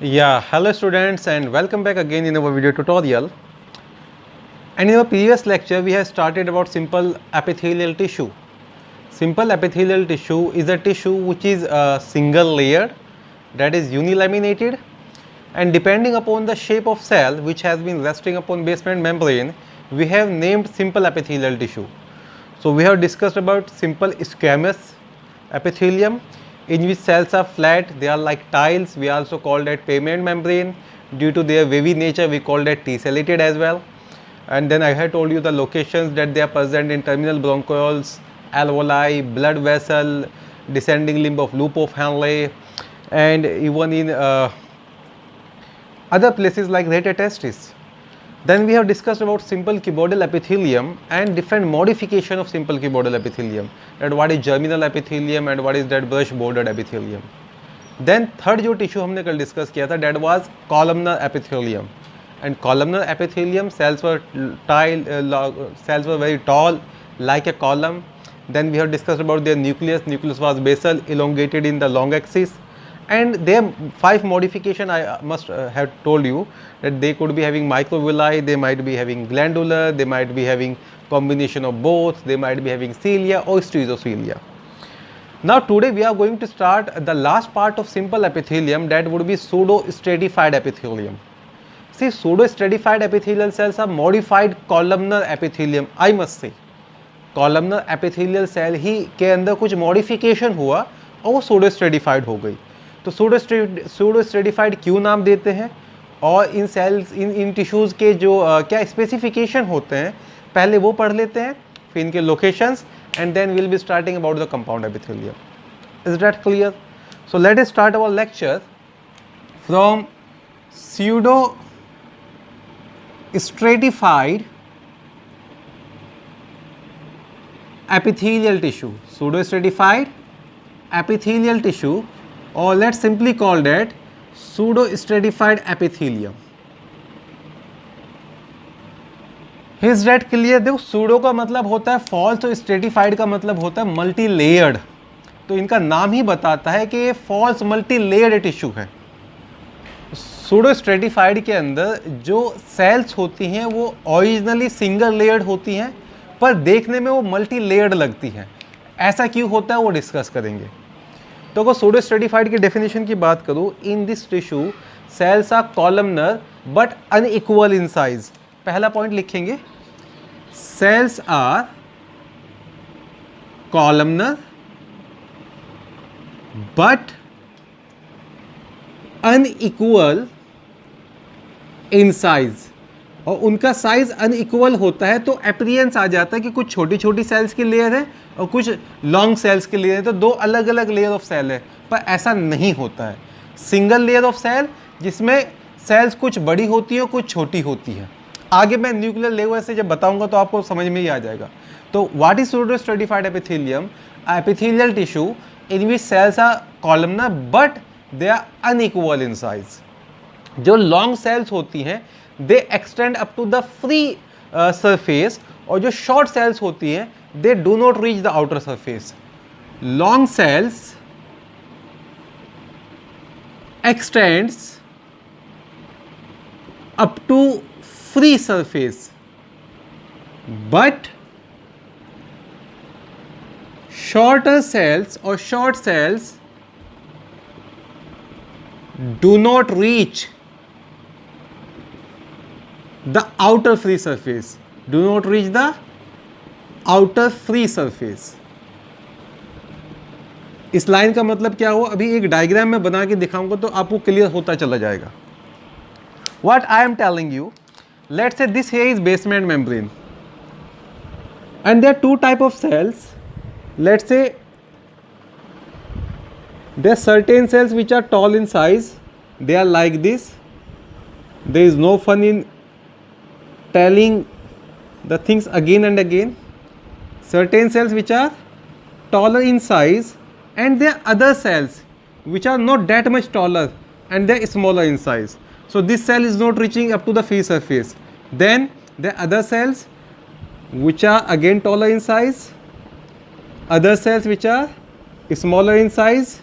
Yeah, hello students and welcome back again in our video tutorial. And in our previous lecture we have started about simple epithelial tissue. Simple epithelial tissue is a tissue which is single layered, that is unilaminated, and depending upon the shape of cell which has been resting upon basement membrane, we have named simple epithelial tissue. So we have discussed about simple squamous epithelium, in which cells are flat, they are like tiles. We also call that pavement membrane. Due to their wavy nature, we call that tessellated as well. And then I had told you the locations that they are present in terminal bronchioles, alveoli, blood vessel, descending limb of loop of Henle, and even in other places like rete testis. Then we have discussed about simple cuboidal epithelium and different modification of simple cuboidal epithelium, that what is germinal epithelium and what is that brush bordered epithelium. Then third जो tissue हमने कल discuss किया था, that was columnar epithelium. And columnar epithelium cells were very tall like a column. Then we have discussed about their nucleus. Nucleus was basal, elongated in the long axis. And their 5 modification I must have told you, that they could be having microvilli, they might be having glandular, they might be having combination of both, they might be having cilia or schizocelia. Now today we are going to start the last part of simple epithelium, that would be pseudo-stratified epithelium. See, pseudo-stratified epithelial cells are modified columnar epithelium, I must say. Columnar epithelial cell ही के अंदर कुछ modification हुआ और वो pseudo-stratified हो गई. तो pseudo stratified क्यों नाम देते हैं, और इन सेल्स इन टिश्यूज़ के जो क्या स्पेसिफिकेशन होते हैं पहले वो पढ़ लेते हैं, फिर इनके locations, and then will be starting about the compound epithelium. Is that clear? So let us start our lecture from pseudo stratified epithelial tissue. Pseudo stratified epithelial tissue, or let's simply call that pseudo stratified epithelium. Is that clear? देखो pseudo का मतलब होता है false और stratified का मतलब होता है मल्टी लेयर्ड. तो इनका नाम ही बताता है कि ये false मल्टी लेयर्ड टिश्यू है. pseudo stratified के अंदर जो सेल्स होती हैं वो ओरिजिनली सिंगल लेयर्ड होती हैं, पर देखने में वो मल्टी लेयर्ड लगती हैं. ऐसा क्यों होता है वो डिस्कस करेंगे. तो अगर सूडो स्ट्रेटिफाइड की डेफिनेशन की बात करूँ, in this tissue cells are columnar but unequal in size. पहला पॉइंट लिखेंगे, cells are columnar but unequal in size. और उनका साइज अनइक्वल होता है तो अपीयरेंस आ जाता है कि कुछ छोटी छोटी सेल्स की लेयर है और कुछ लॉन्ग सेल्स की लेयर है, तो दो अलग अलग लेयर ऑफ सेल है. पर ऐसा नहीं होता है. सिंगल लेयर ऑफ सेल जिसमें सेल्स कुछ बड़ी होती है और कुछ छोटी होती है. आगे मैं न्यूक्लियर लेवल से जब बताऊंगा तो आपको समझ में ही आ जाएगा. तो what is pseudo stratified epithelium? Epithelial tissue in which cells are columnar but they are unequal in size. जो लॉन्ग सेल्स होती हैं they extend up to the free surface, और जो शॉर्ट सेल्स होती हैं they do not reach the outer surface. Long cells extends up to free surface but shorter cells और short cells do not reach the outer free surface, do not reach the outer free surface. इस line का मतलब क्या हुआ, अभी एक diagram में बना के दिखाऊंगा तो आपको क्लियर होता चला जाएगा. What I am telling you, let's say this here is basement membrane and there are two type of cells. Let's say there are certain cells which are tall in size, they are like this. There is no fun in telling the things again and again. Certain cells which are taller in size, and there are other cells which are not that much taller and they are smaller in size. So this cell is not reaching up to the free surface. Then there are other cells which are again taller in size, other cells which are smaller in size,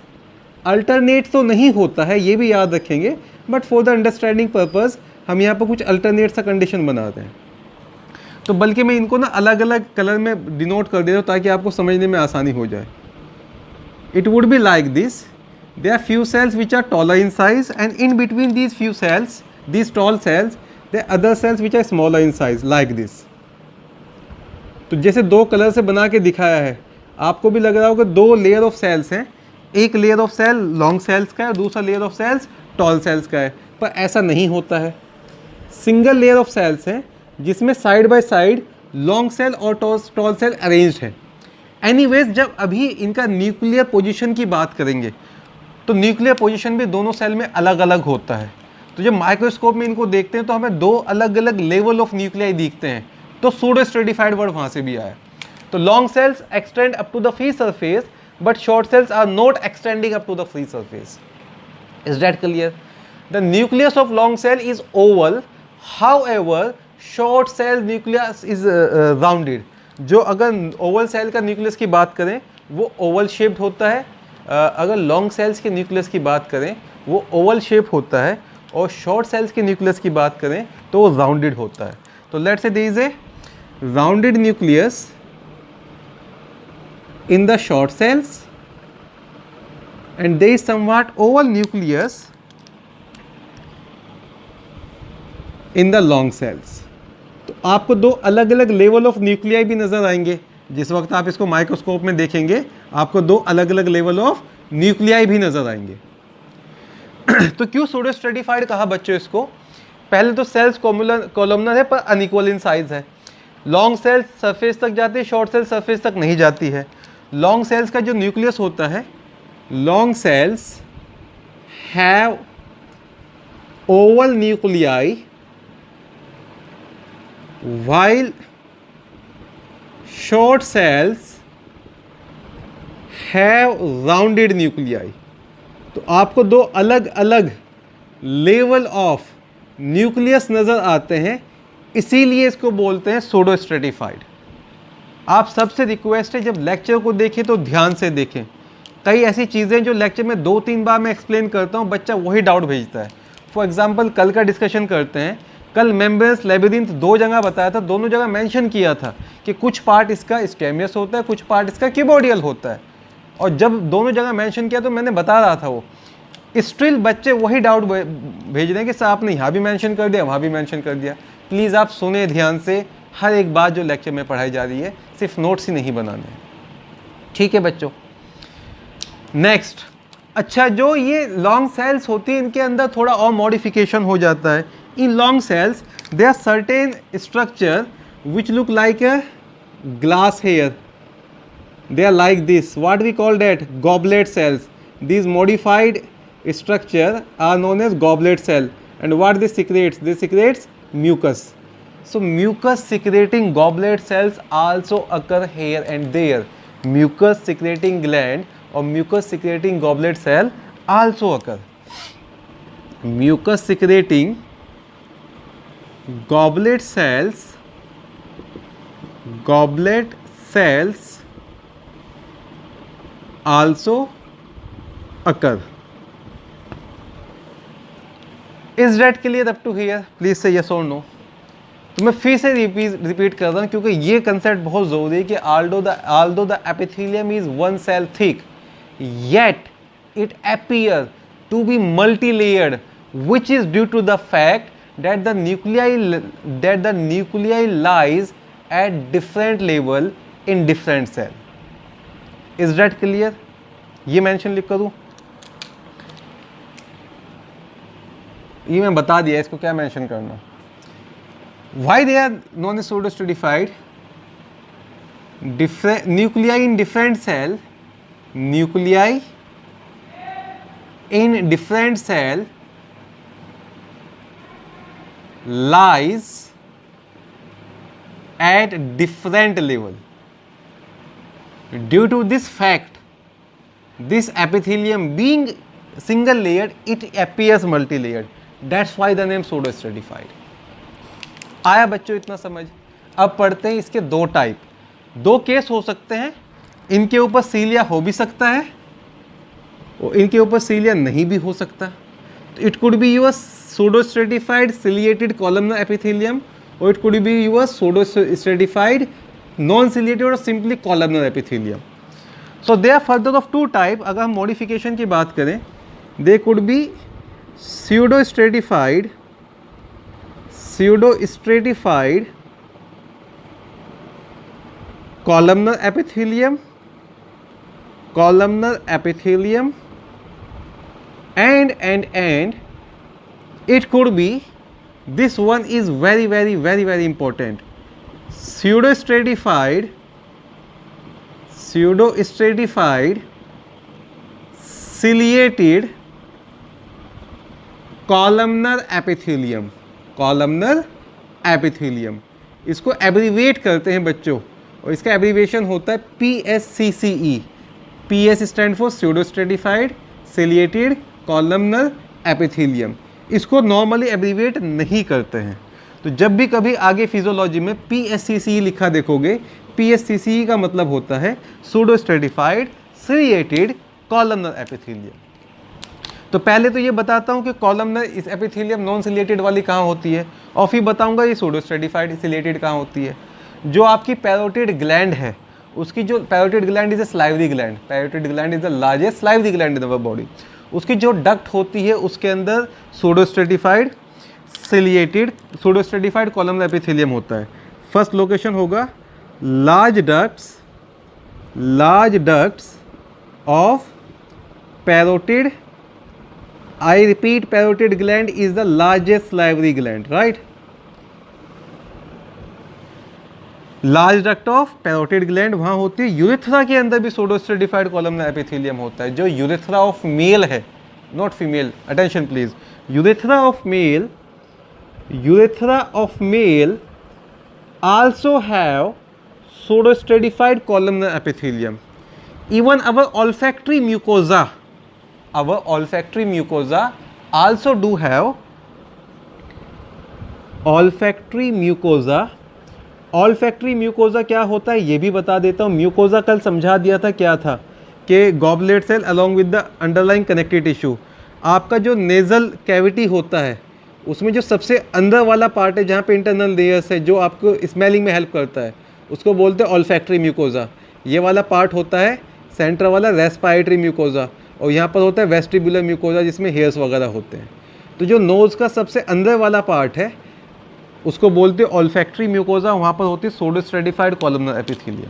alternate तो नहीं होता है, ये भी याद रखेंगे, but for the understanding purpose हम यहाँ पर कुछ अल्टरनेट सा कंडीशन बनाते हैं। तो बल्कि मैं इनको ना अलग अलग कलर में डिनोट कर दे रहा हूँ ताकि आपको समझने में आसानी हो जाए। It would be like this, there are few cells which are taller in size, and in between these few cells, these tall cells, there are other cells which are smaller in size, like this. तो जैसे दो colour से बना के दिखाया है, आपको भी लग रहा होगा दो लेयर ऑफ सेल्स हैं, एक layer of cell long cells का है और दूसरा layer of cells tall cells का है, पर ऐसा नहीं होता है। सिंगल लेयर ऑफ सेल्स हैं जिसमें side by side long cell और टॉल सेल अरेंज्ड है। एनीवेज, जब अभी इनका न्यूक्लियर पोजीशन की बात करेंगे तो न्यूक्लियर पोजीशन भी दोनों सेल में अलग अलग होता है। तो जब माइक्रोस्कोप में इनको देखते हैं तो हमें दो अलग अलग लेवल ऑफ न्यूक्लियाई दिखते हैं, तो सूडो स्ट्रेटिफाइड वर्ड वहाँ से भी आया। तो long cells extend up to the free surface, but short cells are not extending up to the free surface. Is that clear? The nucleus of long cell is oval, however short cell nucleus is rounded. जो अगर Oval cell का nucleus की बात करें वो Oval shaped होता है, अगर लॉन्ग सेल्स के न्यूक्लियस की बात करें वो ओवल शेप होता है, और शॉर्ट सेल्स के न्यूक्लियस की बात करें तो वो राउंडेड होता है। तो let's say there is a rounded nucleus in the short cells and there is somewhat oval nucleus in the long cells. तो आपको दो अलग अलग लेवल ऑफ न्यूक्लियाई भी नजर आएंगे। जिस वक्त आप इसको माइक्रोस्कोप में देखेंगे आपको दो अलग अलग लेवल ऑफ न्यूक्लियाई भी नजर आएंगे। तो क्यों सूडो स्ट्रेटिफाइड कहा बच्चों इसको? पहले तो सेल्स कॉलमनर है पर अनइक्वल इन साइज है। लॉन्ग सेल्स सरफेस तक जाती है, शॉर्ट सेल्स सरफेस तक नहीं जाती है। लॉन्ग सेल्स का जो न्यूक्लियस होता है, long cells have Oval nuclei while short cells have rounded nuclei। तो आपको दो अलग अलग लेवल ऑफ न्यूक्लियस नज़र आते हैं, इसीलिए इसको बोलते हैं सूडो स्ट्रेटिफाइड। आप सबसे रिक्वेस्ट है जब लेक्चर को देखें तो ध्यान से देखें। कई ऐसी चीज़ें जो लेक्चर में 2-3 बार मैं एक्सप्लेन करता हूँ, बच्चा वही डाउट भेजता है। फॉर एग्जाम्पल कल का डिस्कशन करते हैं। कल मेम्ब्रेन्स लेबिरिंथ दो जगह बताया था, दोनों जगह मेंशन किया था कि कुछ पार्ट इसका स्टेमियस होता है, कुछ पार्ट इसका क्यूबोडियल होता है। और जब दोनों जगह मेंशन किया तो मैंने बता रहा था वो स्टिल बच्चे वही डाउट भेज रहे हैं कि सर आपने यहाँ भी मेंशन कर दिया, वहाँ भी मेंशन कर दिया। प्लीज़ आप सुने ध्यान से, हर एक बात जो लेक्चर में पढ़ाई जा रही है, सिर्फ नोट्स ही नहीं बनाने। ठीक है बच्चों, नेक्स्ट। अच्छा, जो ये लॉन्ग सेल्स होती है इनके अंदर थोड़ा और मॉडिफिकेशन हो जाता है। In long cells, there are certain structure which look like a glass hair. They are like this. What we call that? Goblet cells. These modified structure are known as goblet cell. And what they secretes? They secretes mucus. So mucus secreting goblet cells also occur here and there. Mucus secreting gland or mucus secreting goblet cell also occur. Mucus secreting goblet cells also occur. Is that clear up to here? Please say yes or no. तो मैं फिर से repeat कर रहा हूँ क्योंकि ये concept बहुत ज़रूरी है कि although the epithelium is one cell thick, yet it appear to be multi-layered, which is due to the fact that the nuclei lies at different level in different cell. Is that clear? ये mention लिख करूँ, ये मैं बता दिया इसको क्या mention करना। Why they are known as pseudo stratified? Nuclei in different cell, nuclei in different cell lies at different level. Due to this fact, this epithelium being single layered, it appears multi-layered. That's why the name pseudo stratified. आया बच्चों इतना समझ? अब पढ़ते हैं इसके दो type. दो केस हो सकते हैं, इनके ऊपर सीलिया हो भी सकता है और इनके ऊपर सीलिया नहीं भी हो सकता। It could be your pseudostratified ciliated columnar epithelium or it could be your pseudostratified non-ciliated or simply columnar epithelium. So they are further of two type. अगर हम modification की बात करें, they could be pseudostratified columnar epithelium, and it could be, this one is very important, pseudostratified ciliated columnar epithelium. इसको abbreviate करते हैं बच्चों, और इसका एब्रीवेशन होता है PSCCE. PS stand for pseudostratified ciliated columnar epithelium. इसको नॉर्मली एब्रीवेट नहीं करते हैं. तो जब भी कभी आगे फिजियोलॉजी में PSCCE लिखा देखोगे, PSCCE का मतलब होता है pseudostratified ciliated columnar epithelium. तो पहले तो ये बताता हूँ कि कॉलमनर इस एपिथेलियम नॉन सिलिएटेड वाली कहाँ होती है, और फिर बताऊँगा ये pseudostratified ciliated कहाँ होती है. जो आपकी पैरोटिड ग्लैंड है, उसकी जो parotid gland is a salivary gland, parotid gland is the largest salivary gland in our body. उसकी जो डक्ट होती है उसके अंदर pseudostratified columnar epithelium होता है. फर्स्ट लोकेशन होगा large ducts of parotid. I repeat, parotid gland is the largest salivary gland, right? Large duct of parotid gland वहाँ होती है. यूरेथ्रा के अंदर भी pseudostratified columnar epithelium होता है. जो यूरेथ्रा ऑफ मेल है, not female, attention please. Urethra of male also have pseudostratified columnar epithelium. Even our olfactory mucosa also do have olfactory mucosa क्या होता है ये भी बता देता हूँ. म्यूकोजा कल समझा दिया था क्या था, कि goblet cell along with the underlying connective tissue. आपका जो नेजल कैविटी होता है उसमें जो सबसे अंदर वाला पार्ट है जहाँ पे इंटरनल लेयर्स है, जो आपको स्मेलिंग में हेल्प करता है, उसको बोलते हैं ऑल्फैक्टरी म्यूकोजा. ये वाला पार्ट होता है सेंटर वाला रेस्पिरेटरी म्यूकोजा, और यहाँ पर होता है वेस्टिबुलर म्यूकोजा जिसमें हेयर्स वगैरह होते हैं. तो जो नोज़ का सबसे अंदर वाला पार्ट है उसको बोलते हैं ऑल्फैक्टरी म्यूकोजा, वहाँ पर होती है pseudostratified columnar epithelium.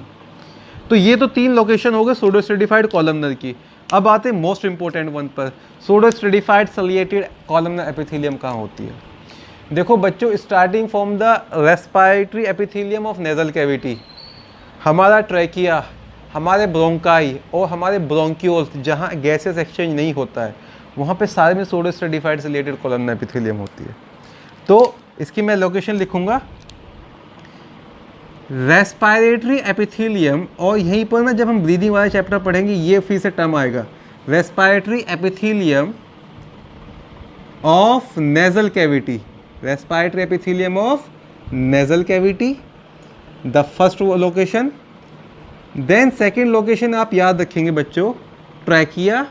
तो ये तो 3 लोकेशन हो गए pseudostratified columnar की. अब आते हैं मोस्ट इंपॉर्टेंट वन पर, pseudostratified ciliated columnar epithelium कहाँ होती है. देखो बच्चों, starting from the respiratory epithelium of nasal cavity, हमारा ट्रैकिया, हमारे ब्रोंकाई और हमारे ब्रोंक्यूल्स जहाँ गैसेस एक्सचेंज नहीं होता है, वहाँ पे सारे में pseudostratified ciliated columnar epithelium होती है. तो इसकी मैं लोकेशन लिखूँगा रेस्पिरेटरी एपिथेलियम, और यहीं पर ना जब हम ब्रीदिंग वाला चैप्टर पढ़ेंगे ये फिर से टर्म आएगा, respiratory epithelium of nasal cavity. Respiratory epithelium of nasal cavity, the first location. Then second location आप याद रखेंगे बच्चों, ट्रैकिया.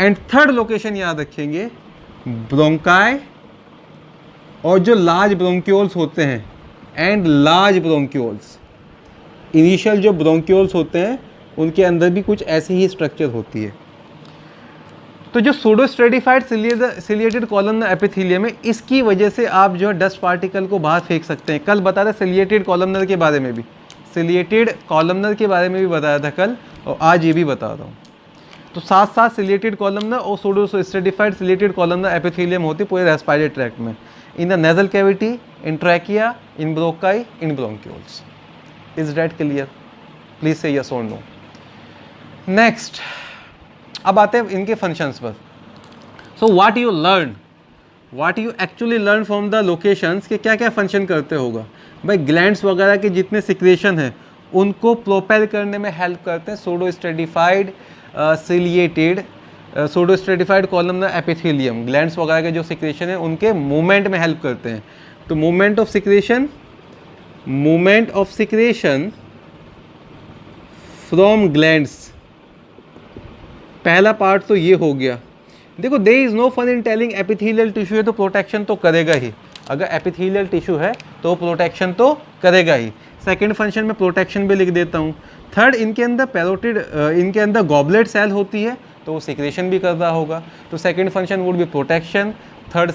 एंड थर्ड लोकेशन याद रखेंगे ब्रोंकाई, और जो लार्ज ब्रोंक्यूल्स होते हैं एंड लार्ज ब्रोंक्यूल्स. इनिशियल जो ब्रोंक्यूल्स होते हैं उनके अंदर भी कुछ ऐसी ही स्ट्रक्चर होती है. तो जो pseudostratified ciliated columnar epithelium है, इसकी वजह से आप जो है डस्ट पार्टिकल को बाहर फेंक सकते हैं. कल बता रहे ciliated columnar के बारे में भी, ciliated columnar के बारे में भी बताया था कल, और आज ये भी बता रहा हूँ. तो साथ साथ ciliated columnar और pseudostratified ciliated columnar epithelium होती पूरे रेस्पिरेटरी ट्रैक्ट में, in the nasal cavity, in trachea, in bronchi, in bronchioles. Is that clear? Please say yes or no. Next, अब आते हैं इनके functions पर. So what you actually learn from the locations कि क्या क्या function करते होगा. भाई glands वगैरह के जितने secretion हैं उनको propel करने में help करते हैं pseudostratified columnar epithelium. ग्लैंड्स वगैरह के जो सिक्रेशन है उनके मूवमेंट में हेल्प करते हैं. तो movement of secretion from glands, पहला पार्ट तो ये हो गया. देखो there is no fun in telling epithelial tissue है तो प्रोटेक्शन तो करेगा ही, अगर एपिथेलियल टिश्यू है तो प्रोटेक्शन तो करेगा ही। सेकंड फंक्शन में प्रोटेक्शन भी लिख देता हूँ। थर्ड, इनके अंदर पैरोटिड, इनके अंदर गॉबलेट सेल होती है तो वो सिक्रेशन भी कर रहा होगा, तो second function would be protection, third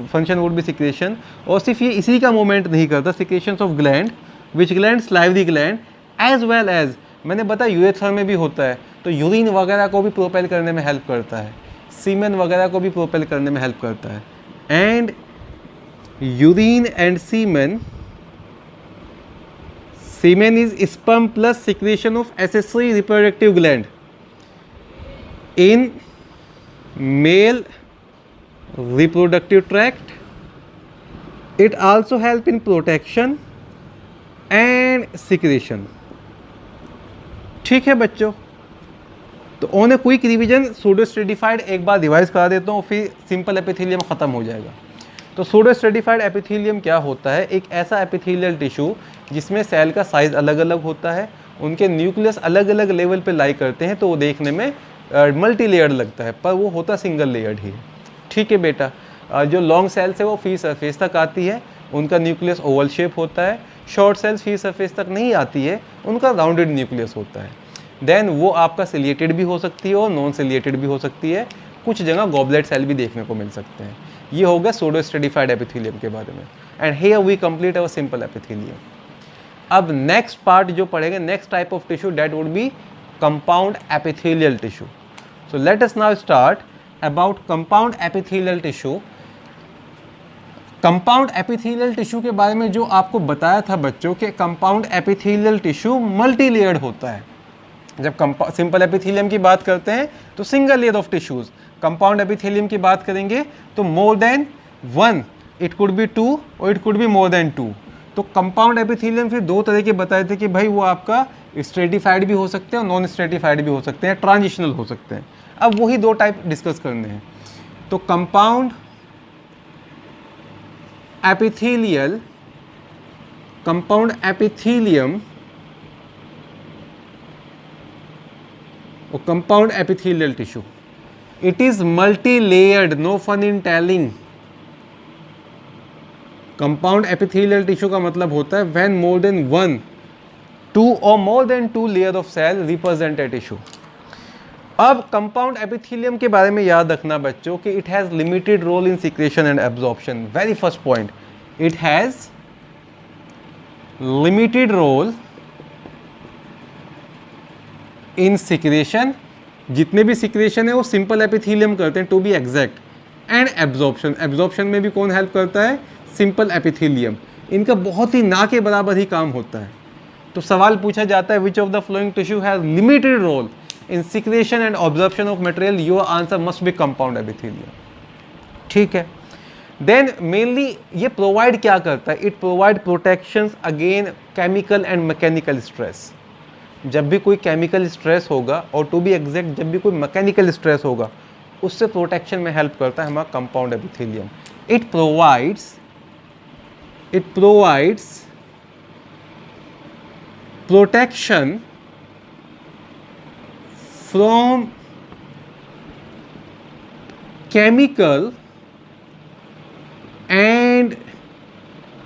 function would be secretion. और सिर्फ ये इसी का मूवमेंट नहीं करता, secretions of gland, which gland, salivary gland, as well as मैंने बताया यूरेथ्रा में भी होता है, तो यूरिन वगैरह को भी प्रोपेल करने में हेल्प करता है, सीमेन वगैरह को भी प्रोपेल करने में हेल्प करता है। And urine and semen, semen is sperm plus secretion of accessory reproductive gland in male reproductive tract. It also help in protection and secretion. ठीक है बच्चों, तो on a quick revision pseudo stratified एक बार revise करा देता हूँ, फिर simple epithelium ख़त्म हो जाएगा। तो सूडो स्ट्रेटिफाइड एपिथेलियम क्या होता है? एक ऐसा एपिथेलियल टिश्यू जिसमें सेल का साइज अलग अलग होता है, उनके न्यूक्लियस अलग अलग लेवल पे लाई करते हैं, तो वो देखने में मल्टी लेयर्ड लगता है, पर वो होता सिंगल लेयर्ड ही। ठीक है बेटा, जो लॉन्ग सेल्स है वो फ्री सरफेस तक आती है, उनका न्यूक्लियस ओवल शेप होता है। शॉर्ट सेल्स फ्री सरफेस तक नहीं आती है, उनका राउंडेड न्यूक्लियस होता है। देन वो आपका सिलिएटेड भी हो सकती है और नॉन सिलिएटेड भी हो सकती है, कुछ जगह गॉबलेट सेल भी देखने को मिल सकते हैं। ये होगा सूडो स्ट्रेटिफाइड एपिथेलियम के बारे में। And here we complete our simple epithelium. अब नेक्स्ट पार्ट जो पढ़ेंगे, next type of tissue, that would be compound epithelial tissue. So let us now start about compound epithelial tissue. Compound epithelial tissue के बारे में जो आपको बताया था बच्चों के, compound epithelial tissue multi layered होता है। जब सिंपल एपिथेलियम की बात करते हैं तो single layer of tissues, compound epithelium की बात करेंगे तो more than one, it could be two और it could be more than two. तो कंपाउंड एपिथेलियम फिर दो तरह के बताए थे कि भाई वो आपका स्ट्रेटिफाइड भी हो सकते हैं और नॉन स्ट्रेटिफाइड भी हो सकते हैं, ट्रांजिशनल हो सकते हैं। अब वही दो टाइप डिस्कस करने हैं। तो कंपाउंड एपिथेलियल, कंपाउंड एपिथेलियम और compound epithelial tissue, it is multi layered, no fun in telling. Compound epithelial tissue का मतलब होता है when more than one, two और more than two layer of cell represent a tissue. अब compound epithelium के बारे में याद रखना बच्चों कि it has limited role in secretion and absorption. Very first point, it has limited role in secretion, जितने भी सिक्रेशन है वो सिंपल एपिथेलियम करते हैं to be exact, and absorption, absorption में भी कौन हेल्प करता है? Simple epithelium. इनका बहुत ही ना के बराबर ही काम होता है। तो सवाल पूछा जाता है which of the following tissue has limited role in secretion and absorption of material, your answer must be compound epithelium. ठीक है, देन मेनली ये प्रोवाइड क्या करता है? It provide protections again chemical and mechanical stress. जब भी कोई chemical stress होगा और टू बी एग्जैक्ट जब भी कोई मैकेनिकल स्ट्रेस होगा, उससे प्रोटेक्शन में हेल्प करता है हमारा compound epithelium. It provides protection from chemical and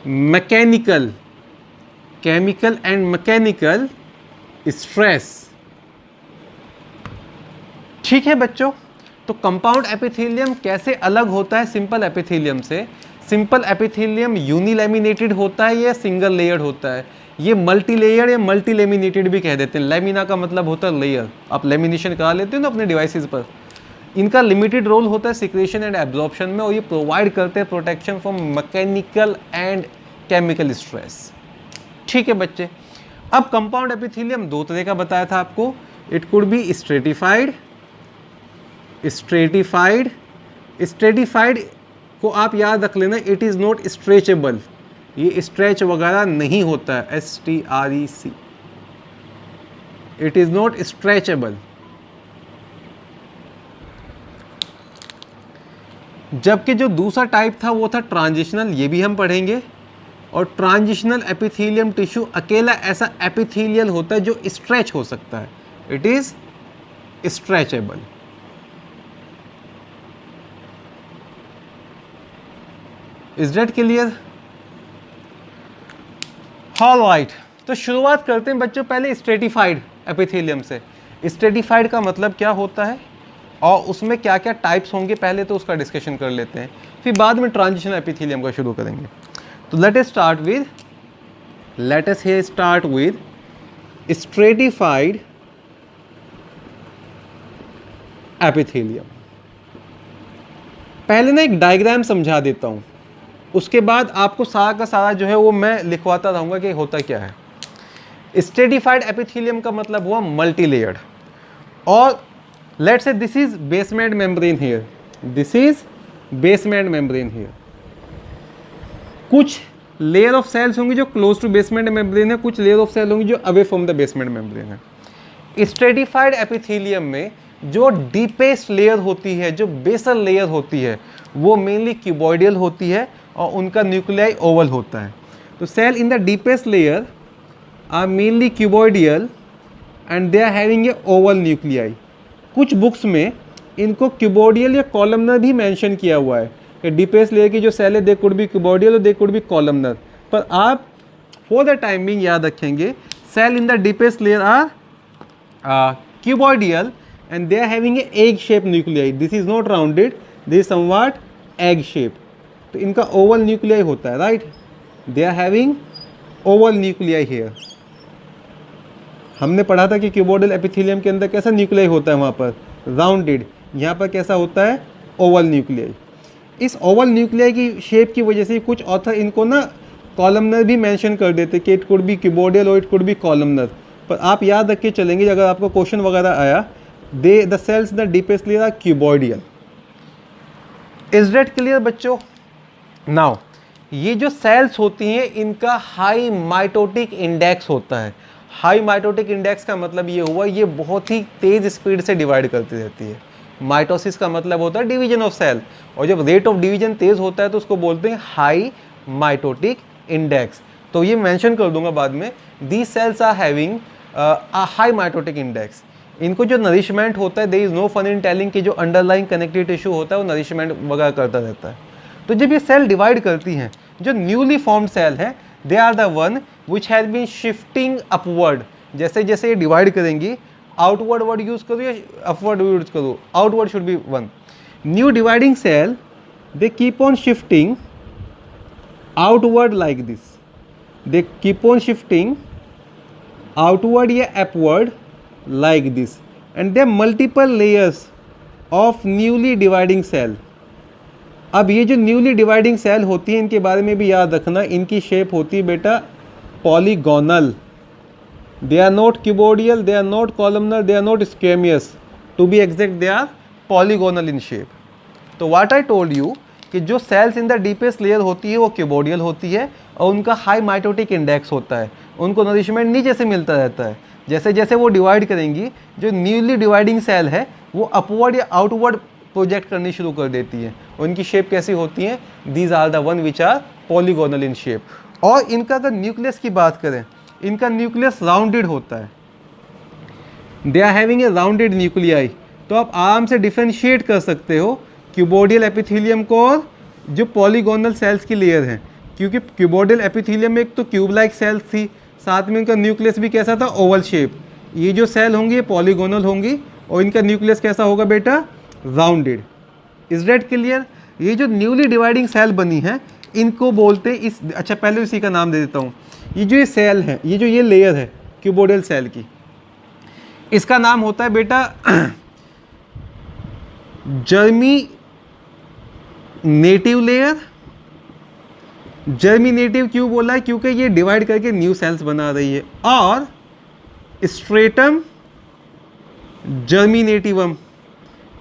mechanical stress. ठीक है बच्चों, तो कंपाउंड एपिथेलियम कैसे अलग होता है सिंपल एपिथेलियम से? सिंपल एपिथेलियम यूनिलैमिनेटेड होता है या सिंगल लेयर्ड होता है? ये मल्टी लेयर या मल्टी लेमिनेटेड भी कह देते हैं। लेमिना का मतलब होता है लेयर, आप लेमिनेशन करा लेते हो ना अपने डिवाइसेस पर। इनका लिमिटेड रोल होता है सिक्रेशन एंड एब्जॉर्प्शन में, और ये प्रोवाइड करते हैं protection from mechanical and chemical stress. ठीक है बच्चे, अब कंपाउंड एपिथेलियम दो तरह का बताया था आपको। इट कुड बी स्ट्रेटिफाइड को आप याद रख लेना, इट इज़ नॉट स्ट्रेचेबल, ये स्ट्रेच वगैरह नहीं होता है, STREC, it is not stretchable. जबकि जो दूसरा टाइप था वो था ट्रांजिशनल, ये भी हम पढ़ेंगे। और ट्रांजिशनल एपिथेलियम टिश्यू अकेला ऐसा एपिथेलियल होता है जो स्ट्रेच हो सकता है, it is stretchable. Is that clear? Alright, तो शुरुआत करते हैं बच्चों पहले स्ट्रेटिफाइड एपिथेलियम से। स्ट्रेटिफाइड का मतलब क्या होता है और उसमें क्या क्या टाइप्स होंगे, पहले तो उसका डिस्कशन कर लेते हैं, फिर बाद में ट्रांजिशन एपिथेलियम का शुरू करेंगे। तो late us start with stratified epithelium. पहले ना एक डायग्राम समझा देता हूँ, उसके बाद आपको सारा का सारा जो है वो मैं लिखवाता रहूँगा कि होता क्या है। स्ट्रेटिफाइड एपिथेलियम का मतलब हुआ मल्टी लेयर्ड, और let's say this is basement membrane here, this is basement membrane here. कुछ लेयर ऑफ सेल्स होंगी जो क्लोज टू बेसमेंट मेम्ब्रेन है, कुछ लेयर ऑफ सेल होंगी जो away from the basement membrane है। स्ट्रेटिफाइड एपिथेलियम में जो डीपेस्ट लेयर होती है, जो बेसल लेयर होती है, वो मेनली क्यूबॉइडियल होती है और उनका न्यूक्लियाई ओवल होता है। तो cell in the deepest layer are mainly cuboidal and they are having a oval nuclei. कुछ बुक्स में इनको क्यूबॉइडियल या कॉलमनर भी मेंशन किया हुआ है कि डीपेस्ट लेयर की जो सेल है दे कुड बी क्यूबॉइडियल और दे कुड बी कॉलमनर, पर आप फॉर द टाइमिंग याद रखेंगे cell in the deepest layer are cuboidal and they are having a egg shaped nuclei. This is not rounded, this is somewhat egg shaped. तो इनका Oval nuclei होता है, right? They are having oval nuclei here. हमने पढ़ा था कि cuboidal epithelium के अंदर कैसा न्यूक्लियाई होता है, वहाँ पर राउंडेड, यहाँ पर कैसा होता है, ओवल न्यूक्लियाई। इस ओवल न्यूक्लियाई की शेप की वजह से कुछ ऑथर इनको ना कॉलमनर भी मेंशन कर देते कि इट कुड बी क्यूबॉइडल और इट कुड बी कॉलमनर, पर आप याद रख के चलेंगे अगर आपको क्वेश्चन वगैरह आया, the cells the deepest layer are cuboidal. Is that clear बच्चों? नाउ ये जो सेल्स होती हैं इनका हाई माइटोटिक इंडेक्स होता है। हाई माइटोटिक इंडेक्स का मतलब ये हुआ ये बहुत ही तेज स्पीड से डिवाइड करती रहती है। माइटोसिस का मतलब होता है डिवीजन ऑफ सेल, और जब रेट ऑफ डिवीजन तेज होता है तो उसको बोलते हैं हाई माइटोटिक इंडेक्स। तो ये मेंशन कर दूंगा बाद में, these cells are having high mitotic index. इनको जो नरिशमेंट होता है, there is no fun in telling कि जो अंडरलाइंग कनेक्टिव टिश्यू होता है वो नरिशमेंट वगैरह करता रहता है। तो जब ये सेल डिवाइड करती हैं, जो न्यूली फॉर्म्ड सेल है, they are the one which has been shifting upward. जैसे जैसे ये डिवाइड करेंगी, आउटवर्ड वर्ड यूज करो या अपवर्ड यूज करो, outward should be one. New dividing cell they keep on shifting outward like this, they keep on shifting outward या upward like this, and there are multiple layers of newly dividing cell. अब ये जो newly dividing cell होती है इनके बारे में भी याद रखना, इनकी शेप होती है बेटा polygonal. They are not cuboidal, they are not columnar, they are not squamous, to be exact they are polygonal in shape. तो व्हाट आई टोल्ड यू कि जो cells in the deepest layer होती है वो cuboidal होती है और उनका हाई माइटोटिक इंडेक्स होता है, उनको नरिशमेंट नीचे से मिलता रहता है। जैसे जैसे वो डिवाइड करेंगी, जो न्यूली डिवाइडिंग सेल है वो अपवर्ड या आउटवर्ड प्रोजेक्ट करनी शुरू कर देती है। उनकी शेप कैसी होती है? These are the one which are polygonal in shape. और इनका अगर न्यूक्लियस की बात करें, इनका न्यूक्लियस राउंडेड होता है, they are having a rounded nuclei. तो आप आराम से डिफरेंशिएट कर सकते हो क्यूबोडियल एपिथेलियम को और जो पॉलीगोनल सेल्स की लेयर है, क्योंकि क्यूबोडियल एपिथेलियम में एक तो क्यूब लाइक सेल्स थी, साथ में इनका न्यूक्लियस भी कैसा था? Oval shape. ये जो सेल होंगी ये पॉलीगोनल होंगी और इनका न्यूक्लियस कैसा होगा बेटा? राउंडेड। Is that clear? ये जो न्यूली डिवाइडिंग सेल बनी है इनको बोलते हैं इस, अच्छा पहले इसी का नाम दे देता हूँ। ये जो ये सेल है, ये जो ये लेयर है क्यूबोडियल सेल की, इसका नाम होता है बेटा जर्मिनेटिव लेयर। जर्मिनेटिव क्यों बोला है? क्योंकि ये डिवाइड करके न्यू सेल्स बना रही है। और स्ट्रेटम जर्मिनेटिवम,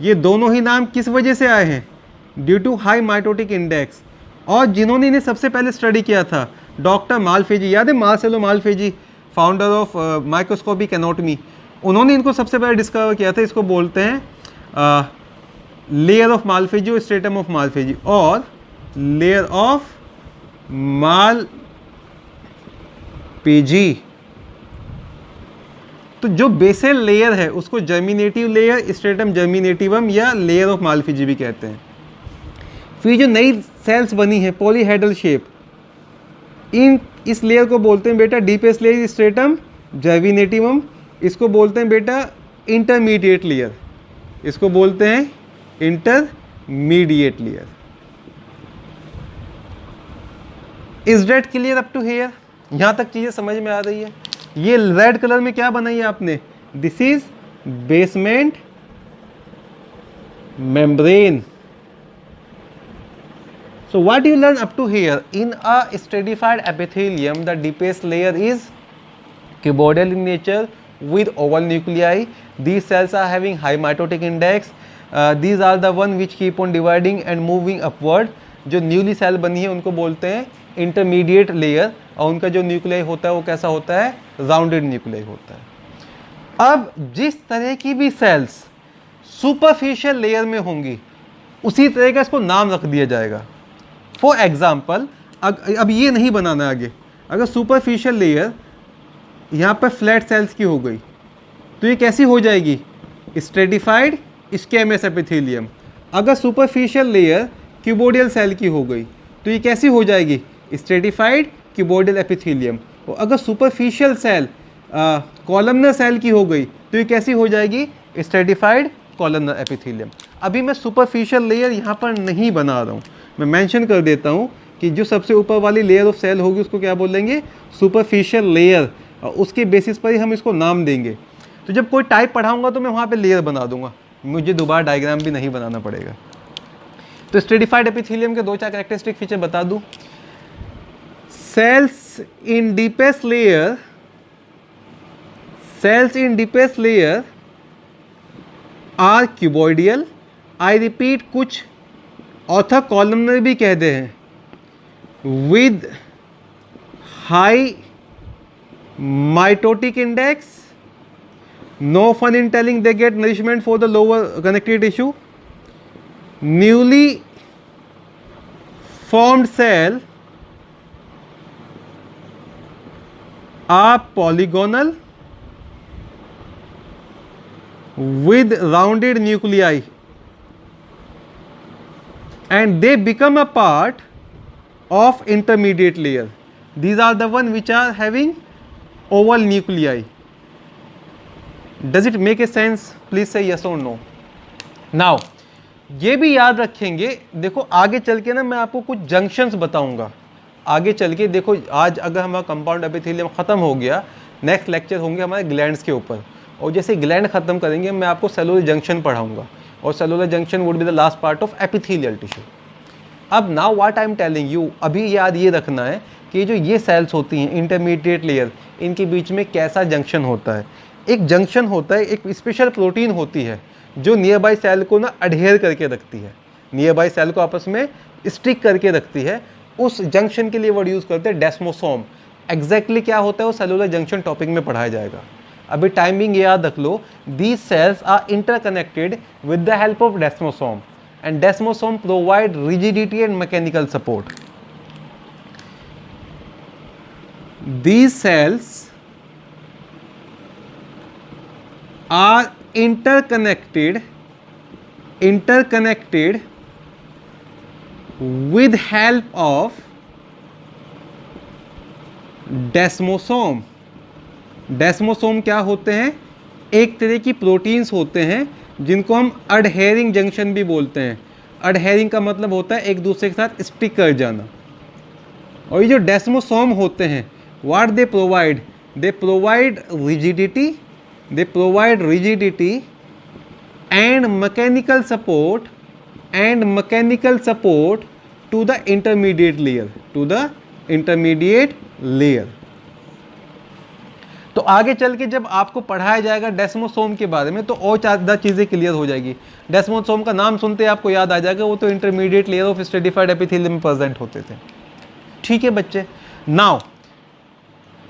ये दोनों ही नाम किस वजह से आए हैं? Due to high mitotic index. और जिन्होंने इन्हें सबसे पहले स्टडी किया था डॉक्टर मालफेजी, याद है Marcello Malpighi, founder of microscopic anatomy, उन्होंने इनको सबसे पहले डिस्कवर किया था। इसको बोलते हैं लेयर ऑफ मालफेजी और स्ट्रेटम ऑफ मालफेजी और लेयर ऑफ मालपेजी। तो जो बेसल लेयर है उसको जर्मिनेटिव लेयर, स्ट्रेटम जर्मिनेटिवम या लेयर ऑफ मालपेजी भी कहते हैं। फिर जो नई सेल्स बनी है पॉलीहेड्रल शेप, इस लेयर को बोलते हैं बेटा डीपेस्ट लेयर स्ट्रेटम जर्विनेटिवम, इसको बोलते हैं बेटा इंटरमीडिएट लेयर, इसको बोलते हैं intermediate layer. Is that clear up to here? यहाँ तक चीज़ें समझ में आ रही है? ये रेड कलर में क्या बनाई है आपने? This is basement membrane. So what you learn up to here? In a stratified epithelium, the deepest layer is cuboidal in nature with oval nuclei. These cells are having high mitotic index. These are the one which keep on dividing and moving upward. जो newly cell बनी है उनको बोलते हैं intermediate layer, और उनका जो nuclei होता है वो कैसा होता है? राउंडेड न्यूक्लियाई होता है। अब जिस तरह की भी सेल्स सुपरफिशियल लेयर में होंगी उसी तरह का इसको नाम रख दिया जाएगा। फॉर एग्जाम्पल, अब ये नहीं बनाना आगे, अगर सुपरफिशियल लेयर यहाँ पर फ्लैट सेल्स की हो गई तो ये कैसी हो जाएगी? Stratified squamous epithelium. अगर सुपरफिशियल लेयर क्यूबोडियल सेल की हो गई तो ये कैसी हो जाएगी? Stratified cuboidal epithelium. और अगर सुपरफिशियल सेल कॉलमनर सेल की हो गई तो ये कैसी हो जाएगी? Stratified columnar epithelium. अभी मैं सुपरफिशियल लेयर यहाँ पर नहीं बना रहा हूँ, मैं मेंशन कर देता हूँ कि जो सबसे ऊपर वाली लेयर ऑफ सेल होगी उसको क्या बोलेंगे? सुपरफिशियल लेयर, और उसके बेसिस पर ही हम इसको नाम देंगे। तो जब कोई टाइप पढ़ाऊंगा तो मैं वहाँ पे लेयर बना दूंगा, मुझे दोबारा डायग्राम भी नहीं बनाना पड़ेगा। तो स्ट्रेटिफाइड एपिथेलियम के 2-4 कैरेक्टरिस्टिक फीचर बता दूँ। Cells in deepest layer are cuboidal. I repeat, कुछ ऑथर कॉलमनर भी कहते हैं, with high mitotic index, no fun in telling they get nourishment for the lower connective tissue. Newly formed cell are polygonal with rounded nuclei and they become a part of intermediate layer. These are the one which are having oval nuclei. Does it make a sense? Please say yes or no. Now ये भी याद रखेंगे, देखो आगे चल के ना मैं आपको कुछ जंक्शंस बताऊंगा। आगे चल के देखो, आज अगर हमारा कंपाउंड एपिथेलियम खत्म हो गया, नेक्स्ट लेक्चर होंगे हमारे ग्लैंड्स के ऊपर, और जैसे ग्लैंड खत्म करेंगे मैं आपको सेलुलर जंक्शन पढ़ाऊंगा, और cellular junction would be the last part of epithelial tissue. अब now what I am telling you, अभी याद ये रखना है कि जो ये सेल्स होती हैं इंटरमीडिएट लेयर, इनके बीच में कैसा जंक्शन होता है। एक जंक्शन होता है, एक स्पेशल प्रोटीन होती है जो नियर बाई सेल को ना अडहेयर करके रखती है, नियर बाई सेल को आपस में स्टिक करके रखती है। उस जंक्शन के लिए वर्ड यूज़ करते हैं डेस्मोसोम। एग्जैक्टली क्या होता है वो सेलुलर जंक्शन टॉपिक में पढ़ाया जाएगा। अभी टाइमिंग याद रख लो, these cells are interconnected with the help of desmosome and desmosome provide rigidity and mechanical support. These cells are interconnected with help of desmosome. Desmosome क्या होते हैं? एक तरह की प्रोटीन्स होते हैं जिनको हम अडहेरिंग जंक्शन भी बोलते हैं। अडहेरिंग का मतलब होता है एक दूसरे के साथ स्टिक कर जाना। और ये जो डेस्मोसोम होते हैं, what they provide? They provide rigidity, they provide rigidity and mechanical support to the intermediate layer, तो आगे चल के जब आपको पढ़ाया जाएगा डेस्मोसोम के बारे में तो और ज़्यादा चीज़ें क्लियर हो जाएगी। डेस्मोसोम का नाम सुनते आपको याद आ जाएगा, वो तो intermediate layer of stratified epithelium में प्रेजेंट होते थे। ठीक है बच्चे, नाउ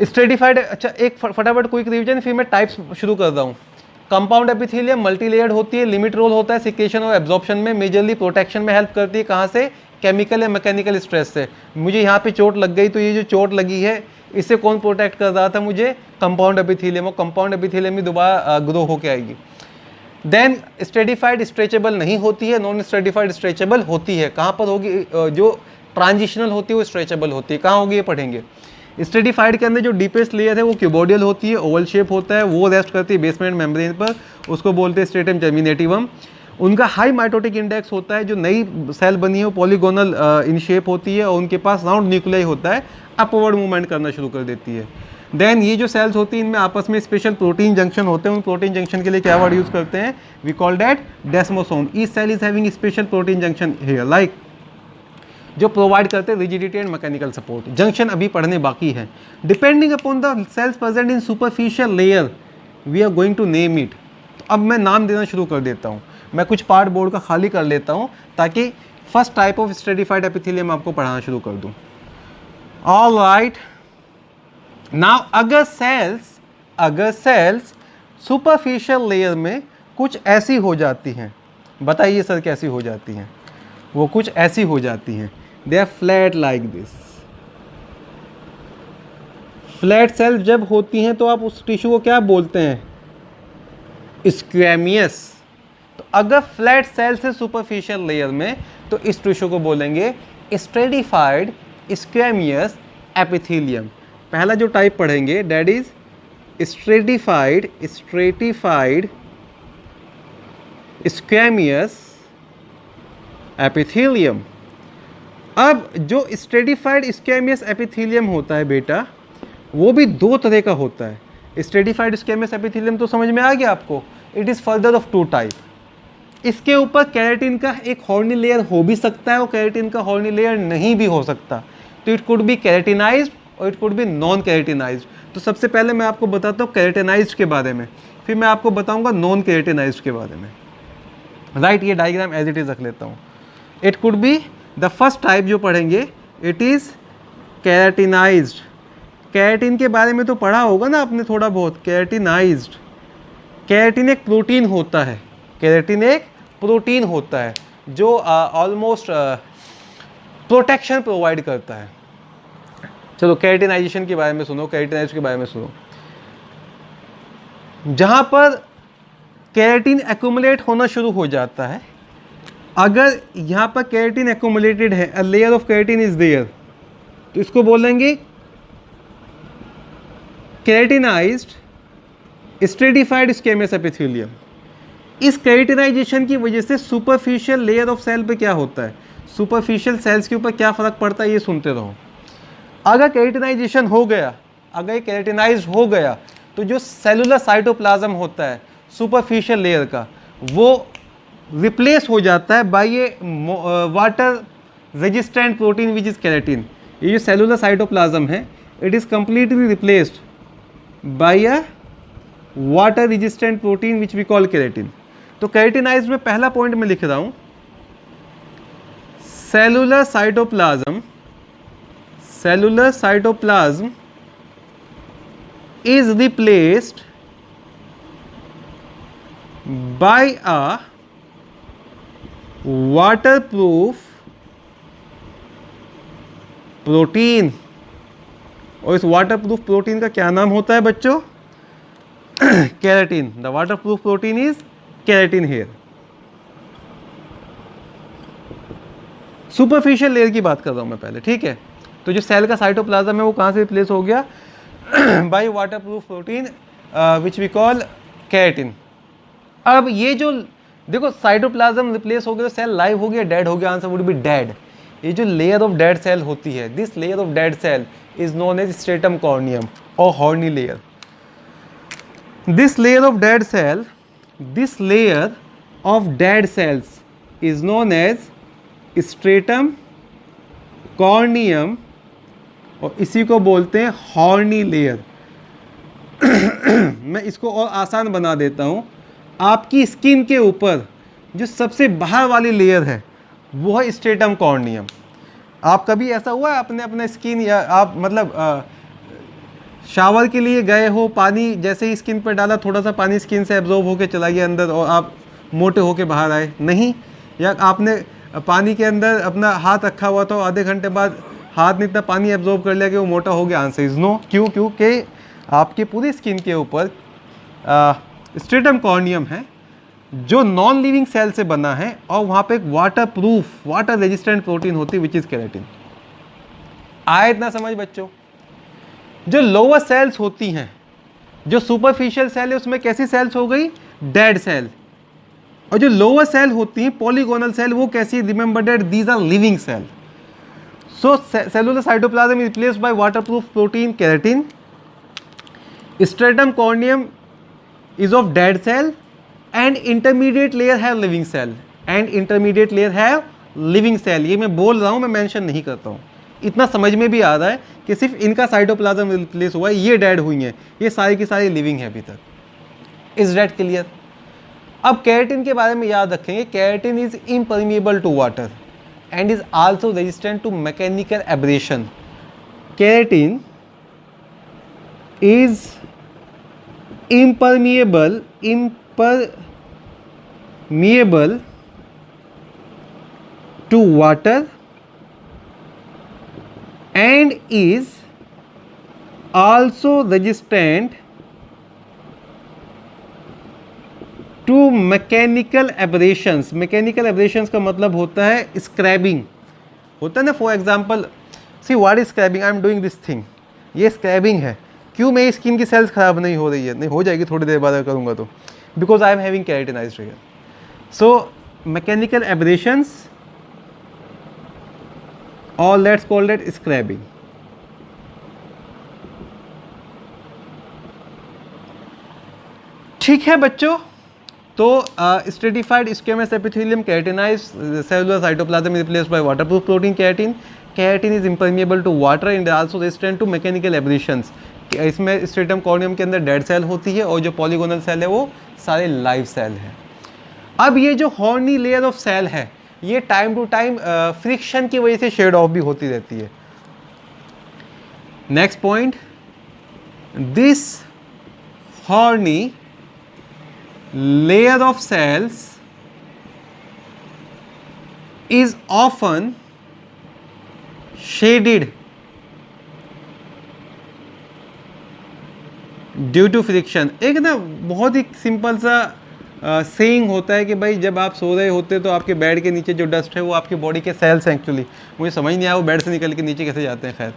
स्ट्रेटिफाइड, अच्छा एक फटाफट क्विक रिवीजन, फिर मैं टाइप्स शुरू कर रहा हूँ। कंपाउंड एपिथेलियम मल्टी लेयर्ड होती है, लिमिट रोल होता है सिक्रेशन और एब्जॉर्प्शन में, मेजरली प्रोटेक्शन में हेल्प करती है। कहाँ से? केमिकल या मैकेनिकल स्ट्रेस से। मुझे यहाँ पे चोट लग गई तो ये जो चोट लगी है इससे कौन प्रोटेक्ट कर रहा था मुझे? कंपाउंड एपिथेलियम, और कंपाउंड एपिथेलियम भी दोबारा ग्रो होकर आएगी। देन स्ट्रेटिफाइड स्ट्रेचेबल नहीं होती है, नॉन स्ट्रेटिफाइड स्ट्रेचेबल होती है। कहाँ पर होगी? जो ट्रांजिशनल होती है वो स्ट्रेचेबल होती है। कहाँ होगी ये पढ़ेंगे। स्ट्रेटिफाइड के अंदर जो डीपेस्ट लेयर है वो क्यूबोडियल होती है, ओवल शेप होता है, वो रेस्ट करती है बेसमेंट मेम्ब्रेन पर, उसको बोलते हैं स्ट्रेटम जर्मिनेटिवम। उनका हाई माइटोटिक इंडेक्स होता है, जो नई सेल बनी है वो पॉलीगोनल इन शेप होती है और उनके पास राउंड न्यूक्लियाई होता है, अपवर्ड मूवमेंट करना शुरू कर देती है। देन ये जो सेल्स होती हैं इनमें आपस में स्पेशल प्रोटीन जंक्शन होते हैं। उन प्रोटीन जंक्शन के लिए क्या वर्ड यूज करते हैं? We call that desmosome. Each cell is having special protein junction here, like जो प्रोवाइड करते हैं rigidity and mechanical support. Junction अभी पढ़ने बाकी है। Depending upon the cells present in superficial layer we are going to name it. तो अब मैं नाम देना शुरू कर देता हूँ। मैं कुछ पार्ट बोर्ड का खाली कर लेता हूँ ताकि first type of stratified epithelium आपको पढ़ाना शुरू कर दूँ। ऑल राइट, नाउ अगर सेल्स सुपरफिशियल लेयर में कुछ ऐसी हो जाती हैं, बताइए सर कैसी हो जाती हैं? वो कुछ ऐसी हो जाती हैं, they are flat like this. Flat cells जब होती हैं तो आप उस टिश्यू को क्या बोलते हैं? स्क्वैमियस। तो अगर फ्लैट सेल्स है सुपरफिशियल लेयर में तो इस टिश्यू को बोलेंगे स्ट्रेटिफाइड स्क्वैमियस एपिथेलियम। पहला जो टाइप पढ़ेंगे that is stratified squamous epithelium. अब जो स्ट्रेटिफाइड स्क्वैमियस एपिथेलियम होता है बेटा, वो भी दो तरह का होता है। स्ट्रेटिफाइड स्क्वैमियस एपिथेलियम तो समझ में आ गया आपको। It is further of two type. इसके ऊपर केराटिन का एक हॉर्नी लेयर हो भी सकता है और केराटिन का हॉर्नी लेयर नहीं भी हो सकता। तो इट कुड बी केराटिनाइज्ड और it could be non keratinized. तो सबसे पहले मैं आपको बताता हूँ केराटिनाइज्ड के बारे में, फिर मैं आपको बताऊंगा नॉन केराटिनाइज्ड के बारे में। राइट, ये डायग्राम एज इट इज रख लेता हूँ। It could be the first type जो पढ़ेंगे, इट इज़ केराटिनाइज्ड। केराटिन के बारे में तो पढ़ा होगा ना आपने थोड़ा बहुत। केराटिनाइज्ड, केराटिन एक प्रोटीन होता है, केराटिन एक प्रोटीन होता है जो ऑलमोस्ट प्रोटेक्शन प्रोवाइड करता है। चलो केराटिनाइजेशन के बारे में सुनो, केराटिनाइज के बारे में सुनो। जहाँ पर केराटिन एक्यूमुलेट होना शुरू हो जाता है, अगर यहाँ पर केराटिन एक्यूमुलेटेड है, a layer of keratin is there, तो इसको बोलेंगे केराटिनाइज्ड स्ट्रेटिफाइड स्क्वैमियस एपिथेलियम। इस केराटिनाइजेशन की वजह से सुपरफिशियल लेयर ऑफ सेल पे क्या होता है, सुपरफिशियल सेल्स के ऊपर क्या फ़र्क पड़ता है, ये सुनते रहो। अगर केराटिनाइजेशन हो गया, अगर केराटिनाइज हो गया, तो जो सेलुलर साइटोप्लाज्म होता है सुपरफिशियल लेयर का, वो रिप्लेस हो जाता है by a water resistant protein which is keratin. ये जो सेलुलर साइटोप्लाज्म है, it is completely replaced by a water resistant protein which we call keratin. तो केराटिनाइज्ड में पहला पॉइंट मैं लिख रहा हूँ, cellular cytoplasm is replaced by a waterproof protein. और इस वाटरप्रूफ प्रोटीन का क्या नाम होता है बच्चों? Keratin. The waterproof protein is keratin here. Superficial layer की बात कर रहा हूं मैं पहले, ठीक है। तो जो सेल का साइटोप्लाज्म है वो कहां से रिप्लेस हो गया? By waterproof protein which we call keratin. अब ये जो देखो साइटोप्लाज्म रिप्लेस हो गया तो सेल लाइव हो गया, डेड हो गया? Answer would be dead. ये जो लेयर ऑफ डेड सेल होती है, this layer of dead cell is known as stratum corneum और horny layer. This layer of dead cells is known as stratum corneum और इसी को बोलते हैं हॉर्नी लेयर। मैं इसको और आसान बना देता हूँ। आपकी स्किन के ऊपर जो सबसे बाहर वाली लेयर है वो है स्ट्रेटम कॉर्नियम। आप कभी ऐसा हुआ है आपने अपना स्किन, या आप मतलब शावर के लिए गए हो, पानी जैसे ही स्किन पर डाला, थोड़ा सा पानी स्किन से एब्जॉर्ब होकर चला गया अंदर और आप मोटे होके बाहर आए? नहीं। या आपने पानी के अंदर अपना हाथ रखा हुआ था, आधे घंटे बाद हाथ ने इतना पानी एब्जॉर्ब कर लिया कि वो मोटा हो गया? Answer is no. क्यों? क्योंकि आपकी पूरी स्किन के ऊपर स्ट्रेटम कॉर्नियम है जो नॉन लिविंग सेल से बना है और वहाँ पे एक water proof water resistant protein होती है विच इज़ केराटिन। आया इतना समझ बच्चों? जो लोअर सेल्स होती हैं, जो सुपरफिशियल सेल है उसमें कैसी सेल्स हो गई? Dead cell. और जो लोअर सेल होती हैं पॉलीगोनल सेल, वो कैसी? Remember that these are living cell. So cellular cytoplasm is replaced by waterproof protein keratin. Stratum corneum is of dead cell and intermediate layer have living cell and intermediate layer have living cell। ये मैं बोल रहा हूँ, मैं mention नहीं करता हूँ। इतना समझ में भी आ रहा है कि सिर्फ इनका साइटोप्लाज्म रिप्लेस हुआ है, ये डेड हुई हैं, ये सारी की सारी लिविंग है अभी तक। Is that clear? अब केराटिन के बारे में याद रखेंगे, keratin is impermeable to water and is also resistant to mechanical abrasion. Keratin is impermeable to water and is also resistant to mechanical aberrations। mechanical aberrations का मतलब होता है स्क्रैबिंग, होता है ना। For example see what is scrubbing? I am doing this thing, ये scrubbing है। क्यों? मेरी स्किन की सेल्स खराब नहीं हो रही है, नहीं हो जाएगी थोड़ी देर बाद करूँगा तो, because I am having keratinized hair. So mechanical abrasions और लेट्स कॉल दैट स्क्रैबिंग। ठीक है बच्चों, तो stratified squamous epithelium keratinized cellular cytoplasm is replaced by waterproof protein keratin. Keratin is impermeable to water and also resistant to mechanical abrasions. इसमें stratum corneum के अंदर dead cell होती है और जो पॉलीगोनल सेल है वो सारे लाइव सेल है। अब ये जो हॉर्नी लेयर ऑफ सेल है ये टाइम टू टाइम फ्रिक्शन की वजह से शेड ऑफ भी होती रहती है। Next point, this horny layer of cells is often shedded due to friction. एक ना बहुत ही सिंपल सा सेइंग होता है कि भाई जब आप सो रहे होते तो आपके बेड के नीचे जो डस्ट है वो आपकी बॉडी के सेल्स हैं। एक्चुअली मुझे समझ नहीं आया वो बेड से निकल के नीचे कैसे जाते हैं। खैर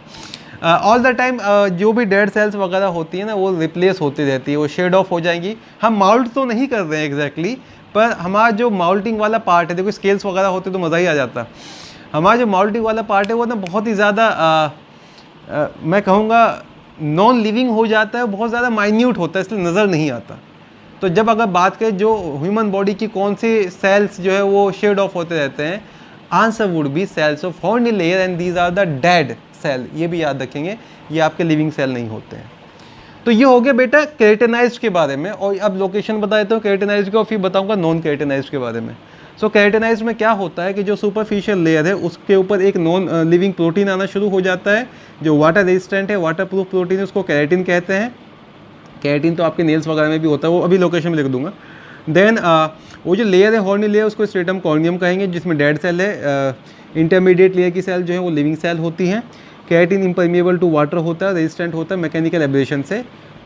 ऑल द टाइम जो भी डेड सेल्स वगैरह होती है ना वो रिप्लेस होती रहती है, वो शेड ऑफ हो जाएंगी। हम माउल्ट तो नहीं कर रहे हैं एग्जैक्टली, पर हमारा जो माउल्टिंग वाला पार्ट है, देखो स्केल्स वगैरह होते तो मज़ा ही आ जाता। हमारा जो माउल्टिंग वाला पार्ट है वो ना बहुत ही ज़्यादा मैं कहूँगा नॉन लिविंग हो जाता है, बहुत ज़्यादा माइन्यूट होता है, इसलिए नज़र नहीं आता। तो जब अगर बात करें जो ह्यूमन बॉडी की कौन सी सेल्स जो है वो शेड ऑफ होते रहते हैं, answer would be cells of horny layer and these are the dead cell. ये भी याद रखेंगे, ये आपके लिविंग सेल नहीं होते हैं। तो ये हो गया बेटा केराटिनाइज्ड के बारे में। और अब लोकेशन बता देता हूँ केराटिनाइज्ड का, और फिर बताऊँगा नॉन केराटिनाइज्ड के बारे में। सो केराटिनाइज्ड में क्या होता है कि जो सुपरफिशियल लेयर है उसके ऊपर एक नॉन लिविंग प्रोटीन आना शुरू हो जाता है जो वाटर रेजिस्टेंट है, वाटर प्रूफ प्रोटीन है, उसको केराटिन कहते हैं। केराटिन तो आपके नेल्स वगैरह में भी होता है, वो अभी लोकेशन में लिख दूंगा। देन वो जो लेयर है हॉर्नी लेयर उसको स्ट्रेटम कॉर्नियम कहेंगे, जिसमें डेड सेल है। इंटरमीडिएट लेयर की सेल जो है वो लिविंग सेल होती हैं। केराटिन इम्परमिएबल टू वाटर होता है, रेजिस्टेंट होता है मैकेनिकल एब्रेशन से।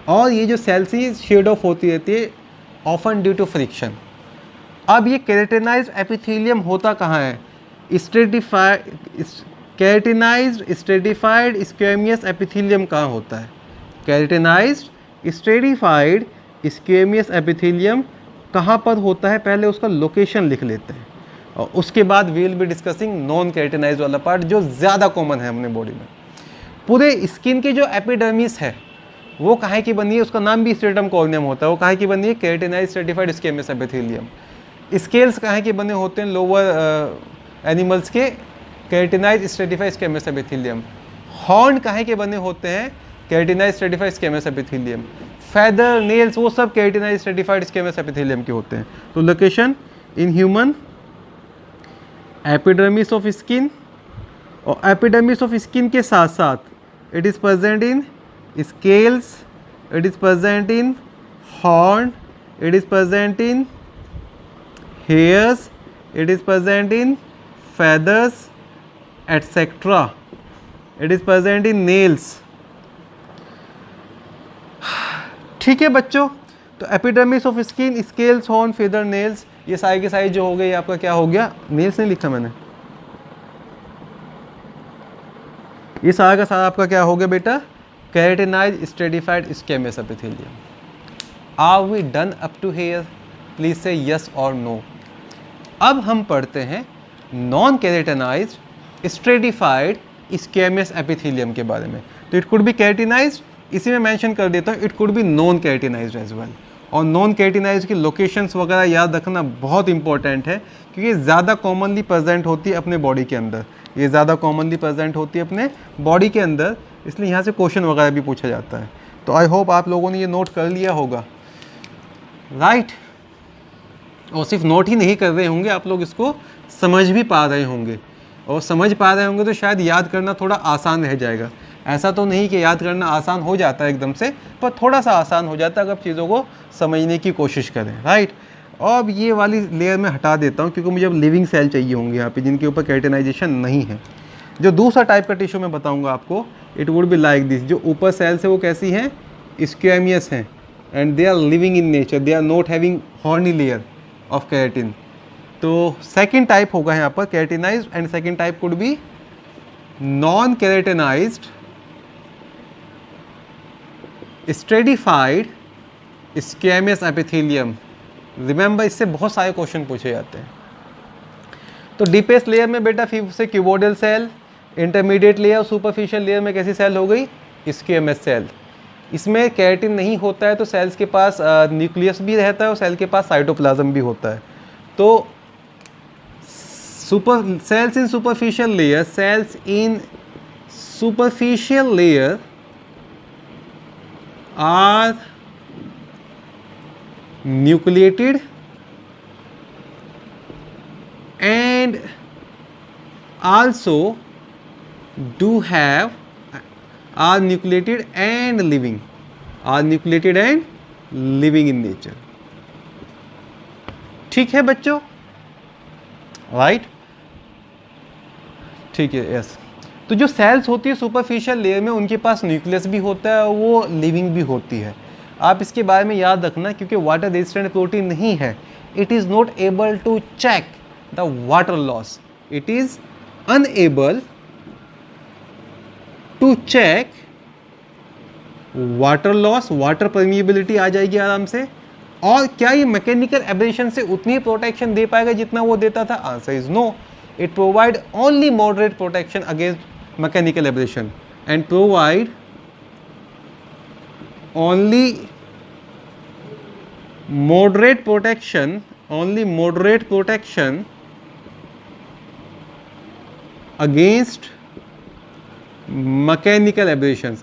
और ये जो सेल्स ही शेड ऑफ होती रहती है ऑफन ड्यू टू फ्रिक्शन। अब ये केराटिनाइज्ड एपिथेलियम होता कहाँ है? केराटिनाइज्ड स्ट्रेटिफाइड स्क्वेमियस एपिथेलियम कहाँ होता है? केराटिनाइज्ड स्ट्रेटिफाइड स्क्वेमियस एपिथेलियम कहाँ पर होता है? पहले उसका लोकेशन लिख लेते हैं और उसके बाद we will be discussing non keratinized वाला पार्ट जो ज़्यादा कॉमन है अपने बॉडी में। पूरे स्किन की जो एपिडर्मिस है वो काहे की बनी है? उसका नाम भी स्ट्रेटम कॉर्नियम होता है। वो काहे की बनी है? Keratinized stratified squamous epithelium. Scales काहे के बने होते हैं? लोअर एनिमल्स के keratinized stratified squamous epithelium. Horn काहे के बने होते हैं? Keratinized stratified squamous epithelium. Feather, nails, वो सब केराटिनाइज्ड स्ट्रेटिफाइड स्क्वेमस एपिथेलियम के होते हैं। तो location in human epidermis of skin, और एपिडर्मिस ऑफ स्किन के साथ साथ it is present in scales, it is present in horn, it is present in hairs, it is present in feathers, etc. It is present in nails. ठीक है बच्चों, तो epidermis of skin, scales, horn, feather, nails, ये सारे के सारे जो हो गए, ये आपका क्या हो गया, नेल्स नहीं लिखा मैंने, ये सारा का सारा आपका क्या हो गया बेटा, keratinize stratified squamous epithelium. Are we done up to here? Please say yes और नो। अब हम पढ़ते हैं non keratinized stratified squamous epithelium के बारे में। तो इट कुड बी केराटिनाइज्ड, इसी में मेंशन कर देता हूँ, it could be non keratinized as well. और नॉन केराटिनाइज्ड की लोकेशंस वगैरह याद रखना बहुत इंपॉर्टेंट है, क्योंकि ज़्यादा कॉमनली प्रेजेंट होती है अपने बॉडी के अंदर, ये ज़्यादा कॉमनली प्रेजेंट होती है अपने बॉडी के अंदर, इसलिए यहाँ से क्वेश्चन वगैरह भी पूछा जाता है। तो आई होप आप लोगों ने ये नोट कर लिया होगा, राइट। और सिर्फ नोट ही नहीं कर रहे होंगे, आप लोग इसको समझ भी पा रहे होंगे, और समझ पा रहे होंगे तो शायद याद करना थोड़ा आसान रह जाएगा। ऐसा तो नहीं कि याद करना आसान हो जाता है एकदम से, पर थोड़ा सा आसान हो जाता है अगर आप चीज़ों को समझने की कोशिश करें, राइट। और अब ये वाली लेयर में हटा देता हूँ, क्योंकि मुझे अब लिविंग सेल चाहिए होंगे यहाँ पे, जिनके ऊपर केराटिनाइजेशन नहीं है। जो दूसरा टाइप का टिश्यू मैं बताऊँगा आपको, it would be like this. जो ऊपर सेल्स है वो कैसी हैं, स्क्वेमियस हैं, and they are living in nature, they are not having horny layer of keratin. तो सेकेंड टाइप होगा यहाँ पर keratinized, and second type could be non keratinized stratified squamous epithelium. Remember, इससे बहुत सारे क्वेश्चन पूछे जाते हैं। तो डीपेस्ट लेयर में बेटा फिर से cuboidal cell, intermediate layer, superficial layer में कैसी सेल हो गई, स्क्वेमस सेल। इसमें केराटिन नहीं होता है, तो सेल्स के पास न्यूक्लियस भी रहता है और सेल के पास साइटोप्लाज्म भी होता है। तो cells in superficial layer, cells in superficial layer are nucleated and also do have are nucleated and living in nature। ठीक है बच्चों, राइट, ठीक है, यस। तो जो सेल्स होती है सुपरफिशियल लेयर में, उनके पास न्यूक्लियस भी होता है और वो लिविंग भी होती है। आप इसके बारे में याद रखना, क्योंकि वाटर रेजिस्टेंट प्रोटीन नहीं है, it is not able to check the water loss, it is unable to check water loss, water permeability आ जाएगी आराम से। और क्या ये मैकेनिकल एब्रेशन से उतनी प्रोटेक्शन दे पाएगा जितना वो देता था? Answer is no. It provide only moderate protection against mechanical aberration and provide only moderate protection against mechanical aberrations,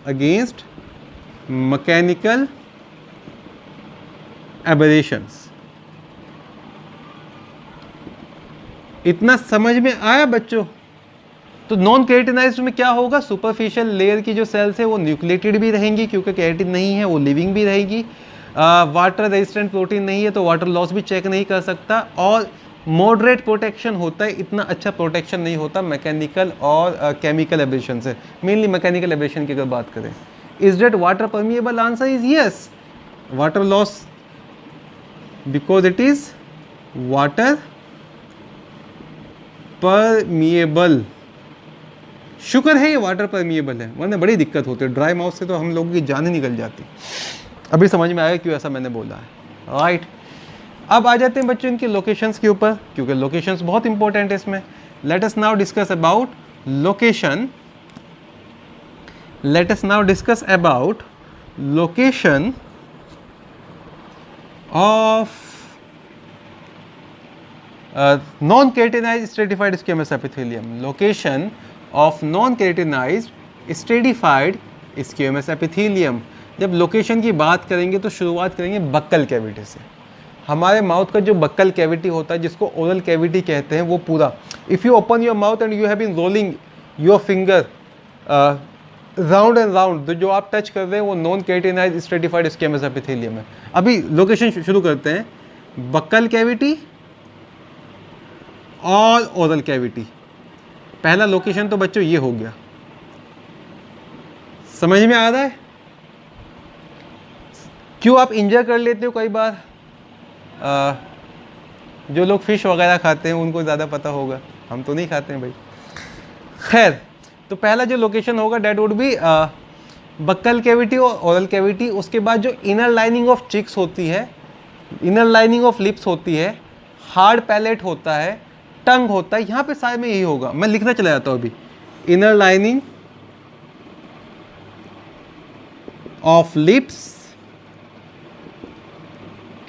इतना समझ में आया बच्चों? तो नॉन केराटिनाइज्ड में क्या होगा, सुपरफिशियल लेयर की जो सेल्स है वो न्यूक्लिएटेड भी रहेंगी, क्योंकि केराटिन नहीं है, वो लिविंग भी रहेगी। वाटर रेजिस्टेंट प्रोटीन नहीं है, तो वाटर लॉस भी चेक नहीं कर सकता, और मॉडरेट प्रोटेक्शन होता है, इतना अच्छा प्रोटेक्शन नहीं होता मैकेनिकल और केमिकल एब्रेशन से। मेनली मैकेनिकल एब्रेशन की अगर बात करें, is that water permeable? Answer is yes. Water loss because it is water permeable. शुक्र है ये वाटर परमिएबल है, वरना बड़ी दिक्कत होती है, ड्राई माउथ से तो हम लोगों की जान ही निकल जाती। अभी समझ में आया क्यों ऐसा मैंने बोला है, राइट। अब आ जाते हैं बच्चों इनकी लोकेशंस के ऊपर, क्योंकि लोकेशंस बहुत इंपॉर्टेंट है इसमें। Let us now discuss about location. Location of non-keratinized stratified squamous epithelium, location of non-keratinized stratified squamous epithelium। जब लोकेशन की बात करेंगे तो शुरुआत करेंगे बक्कल कैविटी से। हमारे माउथ का जो बक्कल कैविटी होता है, जिसको ओरल कैविटी कहते हैं, वो पूरा, if you open your mouth and you have been rolling your finger round and round, तो जो आप टच कर रहे हैं वो non keratinized stratified squamous epithelium है। अभी लोकेशन शुरू करते हैं, बक्कल कैविटी और ओरल कैविटी। पहला लोकेशन तो बच्चों ये हो गया, समझ में आ रहा है? क्यों आप इंजॉय कर लेते हो कई बार, जो लोग फिश वगैरह खाते हैं उनको ज़्यादा पता होगा, हम तो नहीं खाते हैं भाई। खैर, तो पहला जो लोकेशन होगा that would be buccal cavity और ओरल कैविटी। उसके बाद जो इनर लाइनिंग ऑफ चिक्स होती है, इनर लाइनिंग ऑफ लिप्स होती है, हार्ड पैलेट होता है, टंग होता है, यहाँ पे सारे में यही होगा। मैं लिखना चला जाता हूँ अभी, inner lining of lips,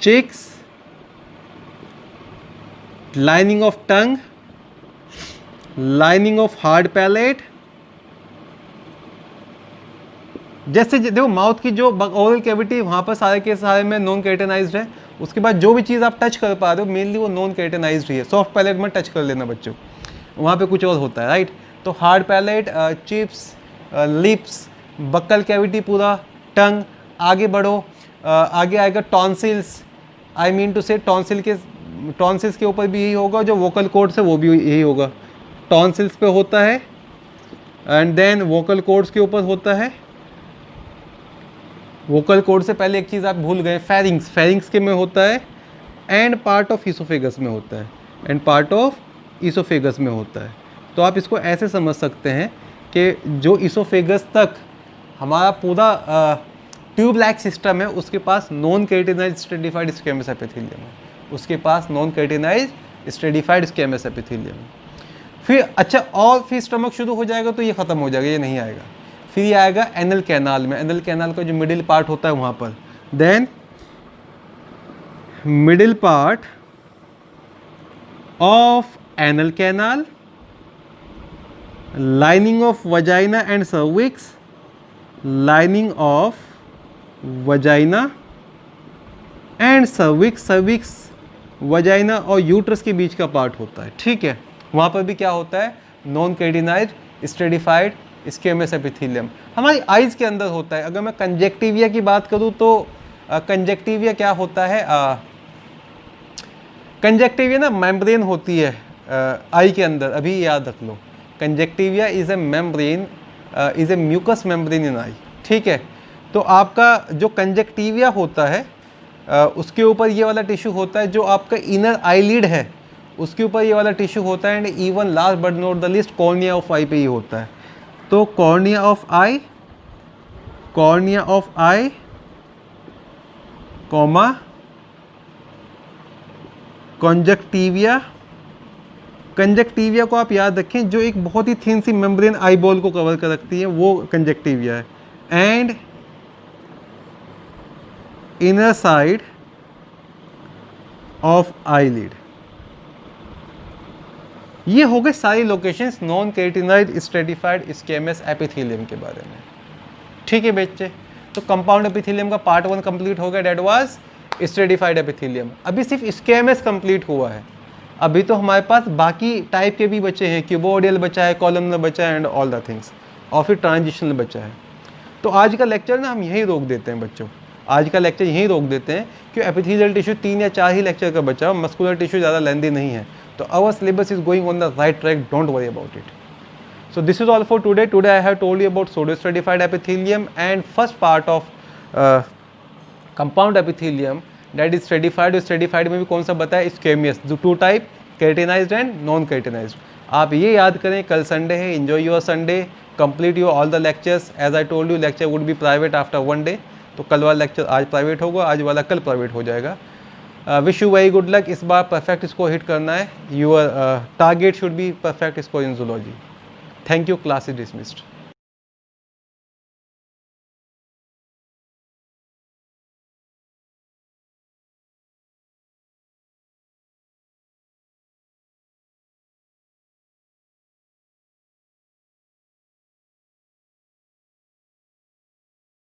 cheeks, lining of tongue, lining of hard palate. जैसे देखो माउथ की जो ओरल कैविटी, वहाँ पर सारे के सारे में नॉन केराटिनाइज्ड है। उसके बाद जो भी चीज़ आप टच कर पा रहे हो मेनली वो नॉन केराटिनाइज्ड ही है। सॉफ्ट पैलेट में टच कर लेना बच्चों, वहाँ पे कुछ और होता है, राइट। तो hard palate, chips, lips, buccal cavity पूरा, टंग। आगे बढ़ो, आगे आएगा टॉन्सिल्स। आई मीन टू से टॉन्सिल्स के ऊपर भी यही होगा, जो वोकल कॉर्ड्स है वो भी यही होगा, टॉन्सिल्स पे होता है। एंड देन वोकल कॉर्ड्स के ऊपर होता है। वोकल कॉर्ड से पहले एक चीज़ आप भूल गए, फेरिंग्स। फेरिंग्स के में होता है, एंड पार्ट ऑफ ईसोफेगस में होता है, एंड पार्ट ऑफ ईसोफेगस में होता है। तो आप इसको ऐसे समझ सकते हैं कि जो ईसोफेगस तक हमारा पूरा ट्यूब लाइक सिस्टम है, उसके पास non keratinized stratified squamous epithelium है, उसके पास non keratinized stratified squamous epithelium है। फिर अच्छा, और फिर स्टमक शुरू हो जाएगा तो ये ख़त्म हो जाएगा, ये नहीं आएगा। फिर ये आएगा एनल कैनाल में, एनल कैनाल का जो मिडिल पार्ट होता है वहाँ पर। Then middle part of anal canal, lining of vagina and cervix, lining of vagina and cervix, cervix vagina और यूट्रस के बीच का पार्ट होता है, ठीक है। वहाँ पर भी क्या होता है, non keratinized stratified squamous epithelium. हमारी आइज़ के अंदर होता है। अगर मैं कंजक्टिविया की बात करूँ तो कंजक्टिविया क्या होता है, कंजक्टिविया ना मेम्ब्रेन होती है आई के अंदर, अभी याद रख लो। Conjunctiva is a membrane, is a mucous membrane in eye, ठीक है। तो आपका जो कंजक्टिविया होता है उसके ऊपर ये वाला टिश्यू होता है, जो आपका इनर आईलिड है उसके ऊपर ये वाला टिश्यू होता है। And even last but not the least cornea of eye पे ही होता है। तो cornea of eye, cornea of eye comma conjunctiva. Conjunctiva को आप याद रखें, जो एक बहुत ही थिन सी मेम्ब्रेन आई बॉल को कवर कर रखती है, वो कंजक्टिविया है। And inner side of eyelid. ये हो गए सारी locations non keratinized stratified squamous epithelium के बारे में, ठीक है बच्चे। तो कंपाउंड एपिथेलियम का पार्ट 1 कंप्लीट हो गया, डेट वाज स्ट्रेटिफाइड एपिथेलियम। अभी सिर्फ स्क्वेमस कंप्लीट हुआ है, अभी तो हमारे पास बाकी टाइप के भी बचे हैं, क्यूबोइडल बचा है, कॉलमनर बचा है एंड ऑल द थिंग्स, और फिर ट्रांजिशनल बचा है। तो आज का लेक्चर ना हम यहीं रोक देते हैं बच्चों, आज का लेक्चर यहीं रोक देते हैं, क्योंकि एपिथेलियल टिश्यू 3 या 4 ही लेक्चर का बचा, मस्कुलर टिश्यू ज़्यादा लेंदी नहीं है। So our syllabus is going on the right track, don't worry about it. So this is all for today. Today I have told you about pseudostratified epithelium and first part of compound epithelium, that is stratified। stratified में भी कौन सा बताया, squamous, जो 2 type, keratinized and non keratinized. आप ये याद करें, कल संडे है, enjoy your Sunday, complete your all the lectures। as I told you lecture would be private after 1 day, तो कल वाला लेक्चर आज प्राइवेट होगा, आज वाला कल प्राइवेट हो जाएगा। Wish you very good luck, इस बार परफेक्ट स्कोर हिट करना है, your target should be perfect score in zoology. Thank you, class is dismissed.